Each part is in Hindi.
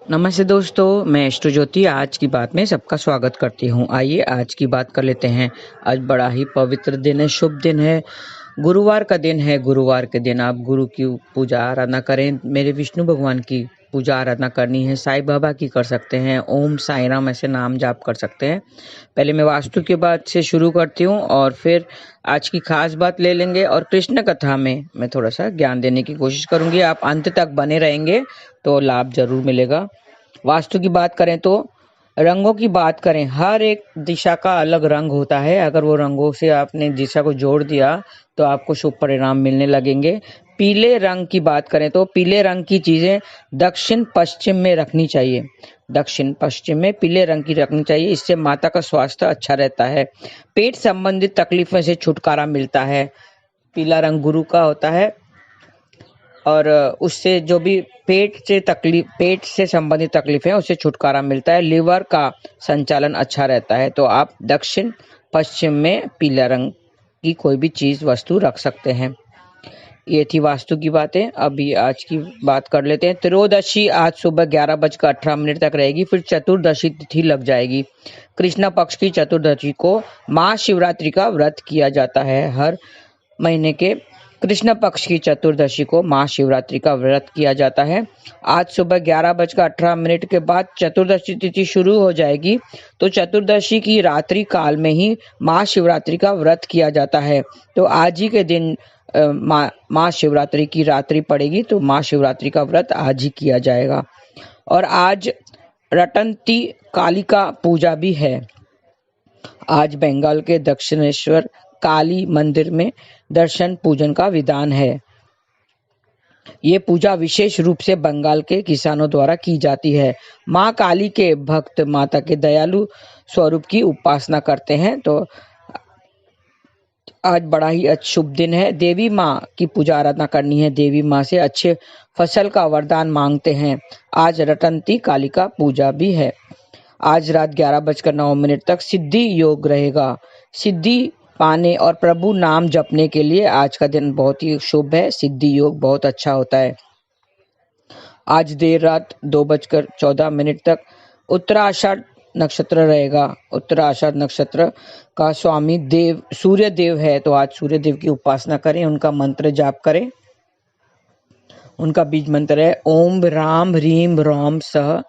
नमस्ते दोस्तों, मैं अष्टु ज्योति आज की बात में सबका स्वागत करती हूँ। आइए आज की बात कर लेते हैं। आज बड़ा ही पवित्र दिन है, शुभ दिन है, गुरुवार का दिन है। गुरुवार के दिन आप गुरु की पूजा आराधना करें। मेरे विष्णु भगवान की पूजा आराधना करनी है, साईं बाबा की कर सकते हैं, ओम साईं राम ऐसे नाम जाप कर सकते हैं। पहले मैं वास्तु की बात से शुरू करती हूँ और फिर आज की खास बात ले लेंगे और कृष्ण कथा में मैं थोड़ा सा ज्ञान देने की कोशिश करूंगी। आप अंत तक बने रहेंगे तो लाभ जरूर मिलेगा। वास्तु की बात करें तो रंगों की बात करें, हर एक दिशा का अलग रंग होता है। अगर वो रंगों से आपने दिशा को जोड़ दिया तो आपको शुभ परिणाम मिलने लगेंगे। पीले रंग की बात करें तो पीले रंग की चीजें दक्षिण पश्चिम में रखनी चाहिए। दक्षिण पश्चिम में पीले रंग की रखनी चाहिए, इससे माता का स्वास्थ्य अच्छा रहता है। पेट संबंधित तकलीफों से छुटकारा मिलता है। पीला रंग गुरु का होता है और उससे जो भी पेट से संबंधित तकलीफ है उससे छुटकारा मिलता है। लिवर का संचालन अच्छा रहता है। तो आप दक्षिण पश्चिम में पीला रंग की कोई भी चीज वस्तु रख सकते हैं। ये थी वास्तु की बातें। अभी आज की बात कर लेते हैं। त्रयोदशी आज सुबह 11:18 तक रहेगी, फिर चतुर्दशी तिथि लग जाएगी। कृष्ण पक्ष की चतुर्दशी को महाशिवरात्रि का व्रत किया जाता है। हर महीने के कृष्ण पक्ष की चतुर्दशी को महाशिवरात्रि का व्रत किया जाता है। आज सुबह 11:18 के बाद चतुर्दशी तिथि शुरू हो जाएगी। तो चतुर्दशी की रात्रि काल में ही महाशिवरात्रि का व्रत किया जाता है। तो आज ही के दिन महाशिवरात्रि की रात्रि पड़ेगी, तो महाशिवरात्रि का व्रत आज ही किया जाएगा। और आज रटंती कालिका पूजा भी है। आज बंगाल के दक्षिणेश्वर काली मंदिर में दर्शन पूजन का विधान है। ये पूजा विशेष रूप से बंगाल के किसानों द्वारा की जाती है। माँ काली के भक्त माता के दयालु स्वरूप की उपासना करते हैं। तो आज बड़ा ही शुभ दिन है। देवी माँ की पूजा आराधना करनी है। देवी माँ से अच्छे फसल का वरदान मांगते हैं। आज रटंती कालिका पूजा भी है। आज रात 11:09 तक सिद्धि योग रहेगा। सिद्धि पाने और प्रभु नाम जपने के लिए आज का दिन बहुत ही शुभ है। सिद्धि योग बहुत अच्छा होता है। आज देर रात 2:14 तक उत्तराषाढ़ नक्षत्र रहेगा। उत्तराषाढ़ नक्षत्र का स्वामी देव सूर्य देव है। तो आज सूर्य देव की उपासना करें, उनका मंत्र जाप करें। उनका बीज मंत्र है ओम राम ह्रीम रोम सह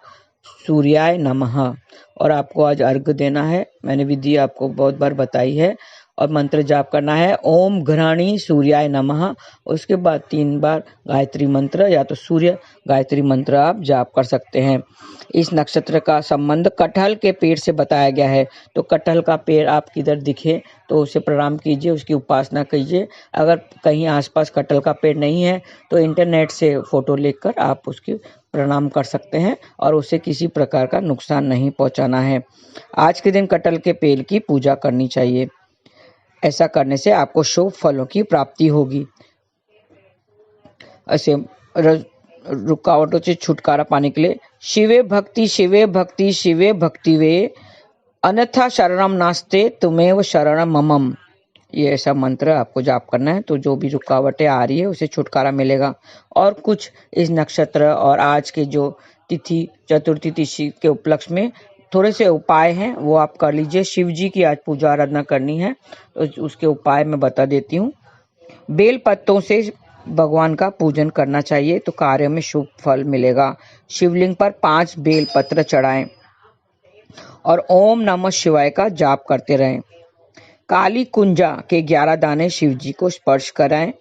सूर्याय नमः। और आपको आज अर्घ देना है। मैंने विधि आपको बहुत बार बताई है। और मंत्र जाप करना है ओम घृणी सूर्याय नमः। उसके बाद 3 बार गायत्री मंत्र या तो सूर्य गायत्री मंत्र आप जाप कर सकते हैं। इस नक्षत्र का संबंध कटहल के पेड़ से बताया गया है। तो कटहल का पेड़ आप किधर दिखे तो उसे प्रणाम कीजिए, उसकी उपासना कीजिए। अगर कहीं आसपास कटहल का पेड़ नहीं है तो इंटरनेट से फोटो लेकर आप उसकी प्रणाम कर सकते हैं और उसे किसी प्रकार का नुकसान नहीं पहुंचाना है। आज के दिन कटहल के पेड़ की पूजा करनी चाहिए। ऐसा करने से आपको शुभ फलों की प्राप्ति होगी। ऐसे रुकावटों से छुटकारा पाने के लिए शिवे भक्ति शिवे भक्ति शिवे भक्ति वे अन्यथा शरणम नास्ते तुम्हें शरणम ममम। ये ऐसा मंत्र आपको जाप करना है। तो जो भी रुकावटें आ रही है उसे छुटकारा मिलेगा। और कुछ इस नक्षत्र और आज के जो तिथि चतुर्थी तिथि के उपलक्ष्य में थोड़े से उपाय हैं, वो आप कर लीजिए। शिव जी की आज पूजा आराधना करनी है तो उसके उपाय मैं बता देती हूँ। बेल पत्तों से भगवान का पूजन करना चाहिए तो कार्य में शुभ फल मिलेगा। शिवलिंग पर 5 बेल पत्र चढ़ाएं और ओम नमः शिवाय का जाप करते रहें। काली कुंजा के 11 दाने शिव जी को स्पर्श कराएं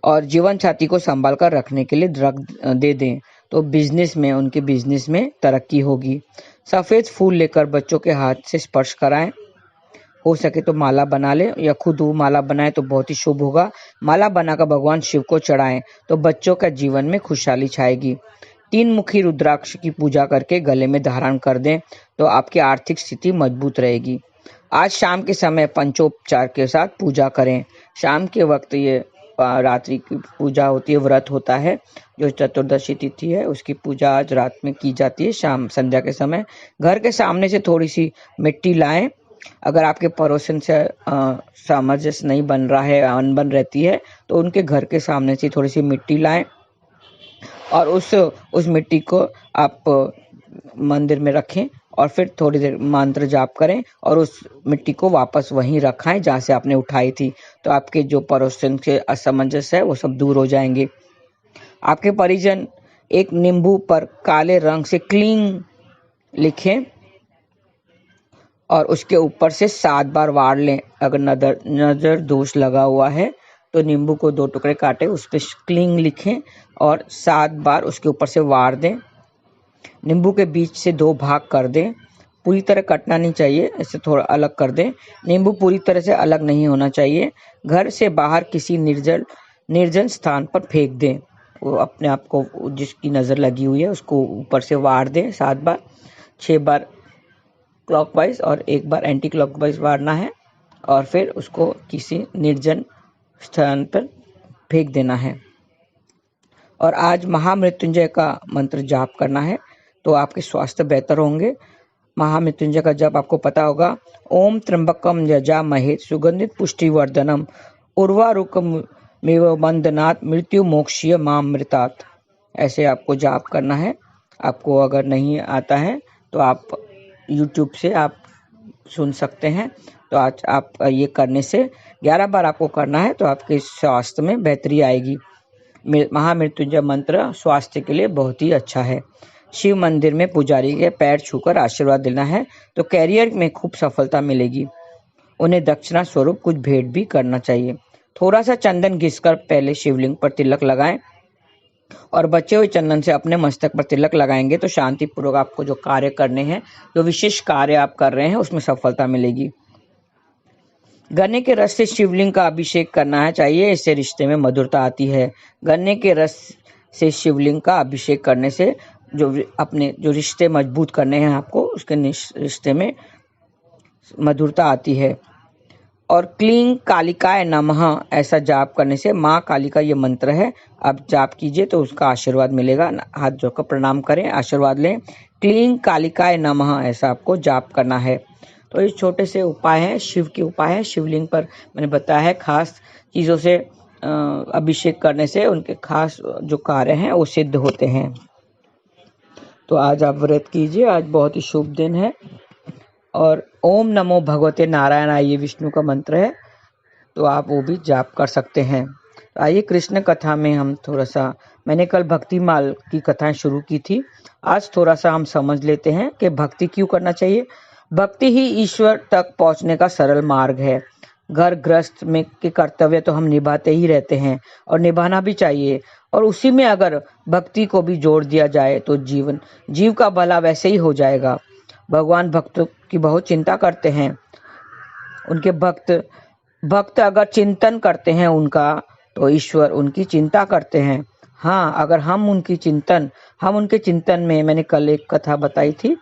और जीवन साथी को संभाल कर रखने के लिए रख दे दें। तो उनके बिजनेस में तरक्की होगी। सफेद फूल लेकर बच्चों के हाथ से स्पर्श कराएं। हो सके तो माला बना ले या खुद वो माला बनाए तो बहुत ही शुभ होगा। माला बनाकर भगवान शिव को चढ़ाएं तो बच्चों का जीवन में खुशहाली छाएगी। 3 मुखी रुद्राक्ष की पूजा करके गले में धारण कर दें तो आपकी आर्थिक स्थिति मजबूत रहेगी। आज शाम के समय पंचोपचार के साथ पूजा करें। शाम के वक्त ये रात्रि की पूजा होती है, व्रत होता है। जो चतुर्दशी तिथि है उसकी पूजा आज रात में की जाती है, शाम संध्या के समय। घर के सामने से थोड़ी सी मिट्टी लाएं। अगर आपके पड़ोसन से सामंजस्य नहीं बन रहा है, अनबन रहती है, तो उनके घर के सामने से थोड़ी सी मिट्टी लाएं और उस मिट्टी को आप मंदिर में रखें और फिर थोड़ी देर मंत्र जाप करें और उस मिट्टी को वापस वहीं रखाएं जहाँ से आपने उठाई थी। तो आपके जो पड़ोसन के असमंजस है वो सब दूर हो जाएंगे। आपके परिजन एक नींबू पर काले रंग से क्लीन लिखें और उसके ऊपर से 7 बार वार लें। अगर नजर दोष लगा हुआ है तो नींबू को 2 टुकड़े काटे, उस पर क्लीन लिखें और 7 बार उसके ऊपर से वार दें। नींबू के बीच से 2 भाग कर दें। पूरी तरह कटना नहीं चाहिए, इसे थोड़ा अलग कर दें। नींबू पूरी तरह से अलग नहीं होना चाहिए। घर से बाहर किसी निर्जन स्थान पर फेंक दें। वो अपने आप को जिसकी नज़र लगी हुई है उसको ऊपर से वार दें 7 बार। 6 बार क्लॉकवाइज और 1 बार एंटी क्लॉकवाइज वारना है और फिर उसको किसी निर्जन स्थान पर फेंक देना है। और आज महामृत्युंजय का मंत्र जाप करना है तो आपके स्वास्थ्य बेहतर होंगे। महामृत्युंजय का जप आपको पता होगा, ओम त्र्यंबकम यजामहे सुगंधित पुष्टिवर्धनम उर्वारुकमिव बंधनात् मृत्यु मोक्षीय मामृतात्। ऐसे आपको जाप करना है। आपको अगर नहीं आता है तो आप YouTube से आप सुन सकते हैं। तो आज आप ये करने से 11 बार आपको करना है तो आपके स्वास्थ्य में बेहतरी आएगी। महामृत्युंजय मंत्र स्वास्थ्य के लिए बहुत ही अच्छा है। शिव मंदिर में पुजारी के पैर छूकर आशीर्वाद देना है तो कैरियर में खूब सफलता मिलेगी। उन्हें दक्षिणा स्वरूप कुछ भेंट भी करना चाहिए। थोड़ा सा चंदन घिसकर पहले शिवलिंग पर तिलक लगाएं और बचे हुए चंदन से अपने मस्तक पर तिलक लगाएंगे तो शांतिपूर्वक आपको जो कार्य करने हैं, जो विशेष कार्य आप कर रहे हैं उसमें सफलता मिलेगी। गन्ने के रस से शिवलिंग का अभिषेक करना चाहिए, इससे रिश्ते में मधुरता आती है। गन्ने के रस से शिवलिंग का अभिषेक करने से जो रिश्ते मजबूत करने हैं आपको, उसके रिश्ते में मधुरता आती है। और क्लीं कालिकाय नमः ऐसा जाप करने से, माँ काली का ये मंत्र है, आप जाप कीजिए तो उसका आशीर्वाद मिलेगा। हाथ जोड़कर प्रणाम करें, आशीर्वाद लें। क्लीं कालिकाय नमः ऐसा आपको जाप करना है। तो ये छोटे से उपाय हैं, शिव के उपाय हैं। शिवलिंग पर मैंने बताया है खास चीज़ों से अभिषेक करने से उनके खास जो कार्य हैं वो सिद्ध होते हैं। तो आज आप व्रत कीजिए, आज बहुत ही शुभ दिन है। और ओम नमो भगवते नारायण ये विष्णु का मंत्र है, तो आप वो भी जाप कर सकते हैं। आइए कृष्ण कथा में हम थोड़ा सा, मैंने कल भक्तिमाल की कथाएं शुरू की थी, आज थोड़ा सा हम समझ लेते हैं कि भक्ति क्यों करना चाहिए। भक्ति ही ईश्वर तक पहुंचने का सरल मार्ग है। घर गृहस्थ में के कर्तव्य तो हम निभाते ही रहते हैं और निभाना भी चाहिए, और उसी में अगर भक्ति को भी जोड़ दिया जाए तो जीव का भला वैसे ही हो जाएगा। भगवान भक्तों की बहुत चिंता करते हैं। उनके भक्त अगर चिंतन करते हैं उनका, तो ईश्वर उनकी चिंता करते हैं। हाँ, अगर हम उनके चिंतन में, मैंने कल एक कथा बताई थी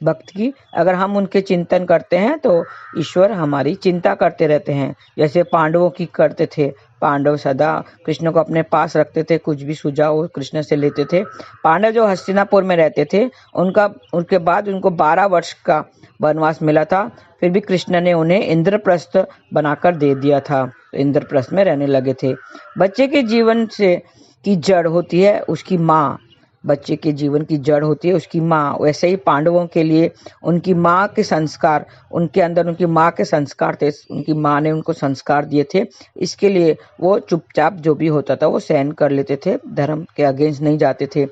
भक्त की, अगर हम उनके चिंतन करते हैं तो ईश्वर हमारी चिंता करते रहते हैं। जैसे पांडवों की करते थे, पांडव सदा कृष्ण को अपने पास रखते थे, कुछ भी सुझाव कृष्ण से लेते थे। पांडव जो हस्तिनापुर में रहते थे, उनके बाद उनको 12 वर्ष का वनवास मिला था, फिर भी कृष्ण ने उन्हें इंद्रप्रस्थ बनाकर दे दिया था, तो इंद्रप्रस्थ में रहने लगे थे। बच्चे के जीवन की जड़ होती है उसकी माँ, बच्चे के जीवन की जड़ होती है उसकी माँ। वैसे ही पांडवों के लिए उनकी माँ के संस्कार, उनके अंदर उनकी माँ के संस्कार थे, उनकी माँ ने उनको संस्कार दिए थे। इसके लिए वो चुपचाप जो भी होता था वो सहन कर लेते थे, धर्म के अगेंस्ट नहीं जाते थे।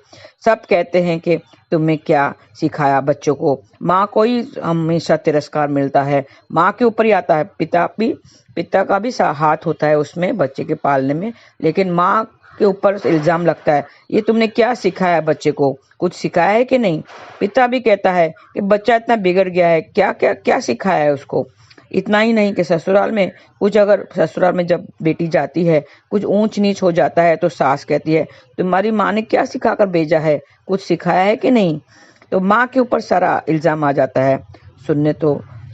सब कहते हैं कि तुमने क्या सिखाया बच्चों को। माँ को ही हमेशा तिरस्कार मिलता है, माँ के ऊपर ही आता है। पिता का भी हाथ होता है उसमें, बच्चे के पालने में, लेकिन माँ के ऊपर इल्जाम लगता है, ये तुमने क्या सिखाया बच्चे को, कुछ सिखाया है कि नहीं। पिता भी कहता है कि बच्चा इतना बिगड़ गया है, क्या सिखाया है उसको। इतना ही नहीं कि ससुराल में जब बेटी जाती है, कुछ ऊंच नीच हो जाता है, तो सास कहती है तुम्हारी माँ ने क्या सिखाकर भेजा है, कुछ सिखाया है कि नहीं। तो माँ के ऊपर सारा इल्जाम आ जाता है।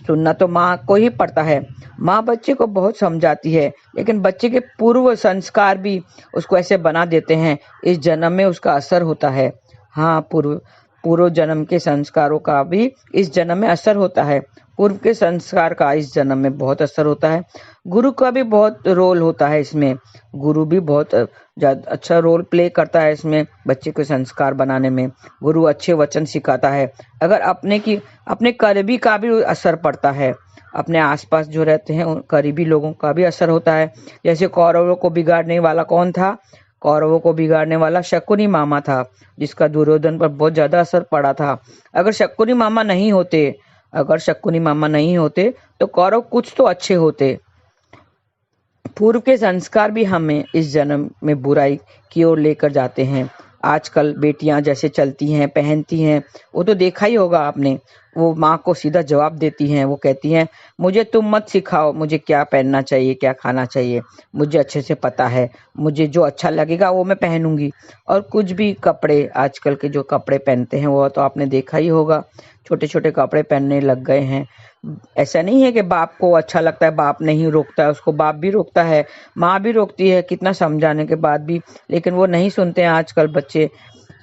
सुनना तो माँ को ही पड़ता है। माँ बच्चे को बहुत समझाती है, लेकिन बच्चे के पूर्व संस्कार भी उसको ऐसे बना देते हैं, इस जन्म में उसका असर होता है। हाँ, पूर्व जन्म के संस्कारों का भी इस जन्म में असर होता है। पूर्व के संस्कार का इस जन्म में बहुत असर होता है। गुरु का भी बहुत रोल होता है इसमें। गुरु भी बहुत ज़्यादा अच्छा रोल प्ले करता है इसमें बच्चे को संस्कार बनाने में। गुरु अच्छे वचन सिखाता है। अगर अपने करीबी का भी असर पड़ता है, अपने आसपास जो रहते हैं उन करीबी लोगों का भी असर होता है। जैसे कौरवों को बिगाड़ने वाला कौन था? कौरवों को बिगाड़ने वाला शकुनी मामा था, जिसका दुर्योधन पर बहुत ज्यादा असर पड़ा था। अगर शकुनी मामा नहीं होते अगर शकुनी मामा नहीं होते तो कौरव कुछ तो अच्छे होते। पूर्व के संस्कार भी हमें इस जन्म में बुराई की ओर लेकर जाते हैं। आजकल बेटियां जैसे चलती हैं, पहनती हैं, वो तो देखा ही होगा आपने। वो माँ को सीधा जवाब देती हैं, वो कहती हैं मुझे तुम मत सिखाओ मुझे क्या पहनना चाहिए, क्या खाना चाहिए। मुझे अच्छे से पता है, मुझे जो अच्छा लगेगा वो मैं पहनूंगी। और कुछ भी कपड़े, आजकल के जो कपड़े पहनते हैं वो तो आपने देखा ही होगा, छोटे छोटे कपड़े पहनने लग गए हैं। ऐसा नहीं है कि बाप को अच्छा लगता है, बाप नहीं रोकता है उसको, बाप भी रोकता है, माँ भी रोकती है कितना समझाने के बाद भी, लेकिन वो नहीं सुनते हैं। आजकल बच्चे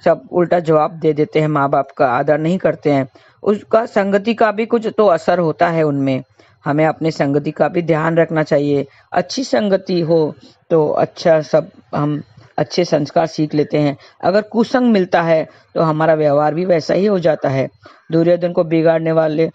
सब उल्टा जवाब दे देते हैं, माँ बाप का आदर नहीं करते हैं। उसका संगति का भी कुछ तो असर होता है उनमें। हमें अपनी संगति का भी ध्यान रखना चाहिए। अच्छी संगति हो तो अच्छा सब हम अच्छे संस्कार सीख लेते हैं। अगर कुसंग मिलता है तो हमारा व्यवहार भी वैसा ही हो जाता है। दुर्योधन को बिगाड़ने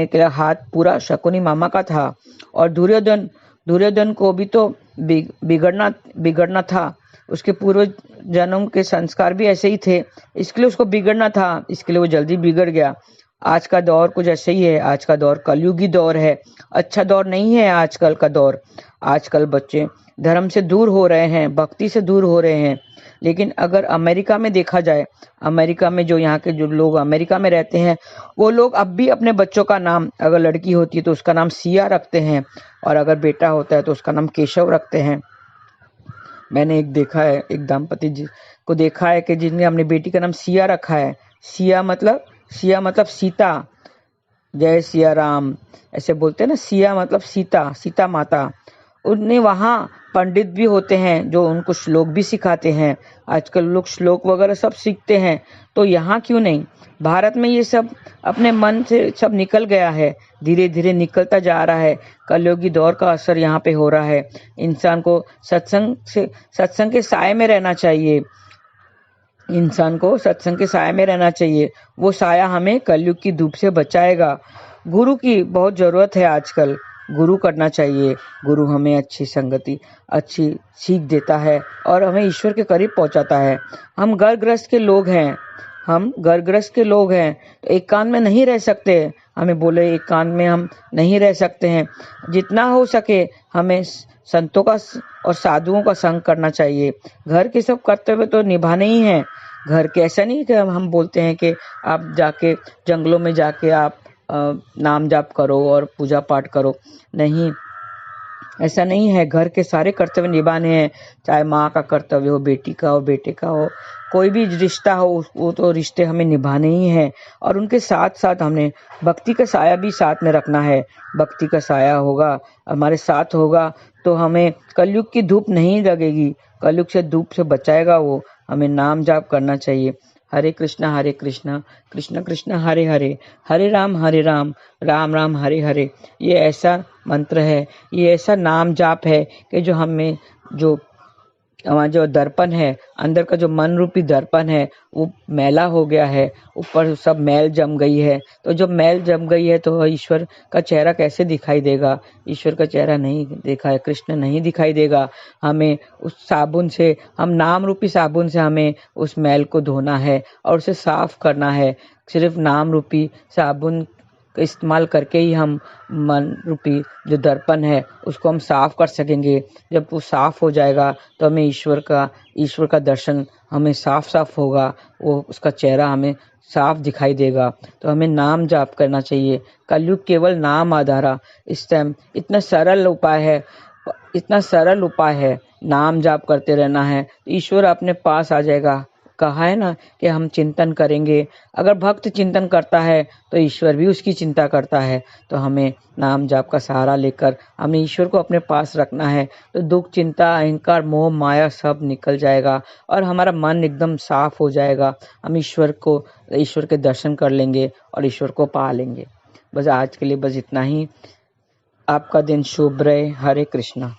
के लिए हाथ पूरा शकुनी मामा का था। और दुर्योधन को भी तो बिगड़ना था। उसके पूर्व जन्म के संस्कार भी ऐसे ही थे, इसके लिए उसको बिगड़ना था, इसके लिए वो जल्दी बिगड़ गया। आज का दौर कुछ ऐसे ही है। आज का दौर कलयुगी दौर है, अच्छा दौर नहीं है आजकल का दौर। आजकल बच्चे धर्म से दूर हो रहे हैं, भक्ति से दूर हो रहे हैं। लेकिन अगर अमेरिका में देखा जाए, अमेरिका में जो यहाँ के जो लोग अमेरिका में रहते हैं, वो लोग अब भी अपने बच्चों का नाम, अगर लड़की होती है तो उसका नाम सिया रखते हैं, और अगर बेटा होता है तो उसका नाम केशव रखते हैं। मैंने एक देखा है, एक दंपति जी को देखा है कि जिनने अपनी बेटी का नाम सिया रखा है। सिया मतलब सीता, जय सिया राम ऐसे बोलते हैं ना। सिया मतलब सीता, सीता माता। उनने वहाँ पंडित भी होते हैं जो उनको श्लोक भी सिखाते हैं। आजकल लोग श्लोक वगैरह सब सीखते हैं, तो यहाँ क्यों नहीं? भारत में ये सब अपने मन से सब निकल गया है, धीरे धीरे निकलता जा रहा है। कलयुगी दौर का असर यहाँ पे हो रहा है। इंसान को सत्संग के साए में रहना चाहिए। इंसान को सत्संग के साए में रहना चाहिए, वो साया हमें कलयुग की धूप से बचाएगा। गुरु की बहुत जरूरत है आजकल, गुरु करना चाहिए। गुरु हमें अच्छी संगति, अच्छी सीख देता है और हमें ईश्वर के करीब पहुंचाता है। हम गर्भग्रस्त के लोग हैं, तो एक कान में नहीं रह सकते। हमें बोले एक कान में हम नहीं रह सकते हैं। जितना हो सके हमें संतों का और साधुओं का संग करना चाहिए। घर के सब कर्तव्य तो निभाने ही हैं। घर के ऐसा नहीं कि हम बोलते हैं कि आप जाके जंगलों में जाके आप नाम जाप करो और पूजा पाठ करो, नहीं, ऐसा नहीं है। घर के सारे कर्तव्य निभाने हैं, चाहे माँ का कर्तव्य हो, बेटी का हो, बेटे का हो, कोई भी रिश्ता हो, वो तो रिश्ते हमें निभाने ही हैं। और उनके साथ साथ हमने भक्ति का साया भी साथ में रखना है। भक्ति का साया होगा, हमारे साथ होगा, तो हमें कलयुग की धूप नहीं लगेगी, कलयुग से धूप से बचाएगा वो। हमें नाम जाप करना चाहिए। हरे कृष्णा कृष्ण कृष्ण हरे हरे, हरे राम राम राम हरे हरे। ये ऐसा मंत्र है, ये ऐसा नाम जाप है कि जो हमें, जो हमारा जो दर्पण है, अंदर का जो मन रूपी दर्पण है वो मैला हो गया है, ऊपर सब मैल जम गई है। तो जब मैल जम गई है तो ईश्वर का चेहरा कैसे दिखाई देगा? ईश्वर का चेहरा नहीं देखा है, कृष्ण नहीं दिखाई देगा। हमें उस साबुन से, हम नाम रूपी साबुन से हमें उस मैल को धोना है और उसे साफ करना है। सिर्फ नाम रूपी साबुन का इस्तेमाल करके ही हम मन रूपी जो दर्पण है उसको हम साफ कर सकेंगे। जब वो साफ हो जाएगा तो हमें ईश्वर का दर्शन हमें साफ साफ होगा, वो उसका चेहरा हमें साफ दिखाई देगा। तो हमें नाम जाप करना चाहिए। कलयुग केवल नाम आधारा। इस टाइम इतना सरल उपाय है, नाम जाप करते रहना है, ईश्वर अपने पास आ जाएगा। कहा है ना कि हम चिंतन करेंगे। अगर भक्त चिंतन करता है तो ईश्वर भी उसकी चिंता करता है। तो हमें नाम जाप का सहारा लेकर हमें ईश्वर को अपने पास रखना है, तो दुख, चिंता, अहंकार, मोह, माया सब निकल जाएगा और हमारा मन एकदम साफ हो जाएगा। हम ईश्वर के दर्शन कर लेंगे और ईश्वर को पा लेंगे। बस आज के लिए बस इतना ही। आपका दिन शुभ रहे। हरे कृष्णा।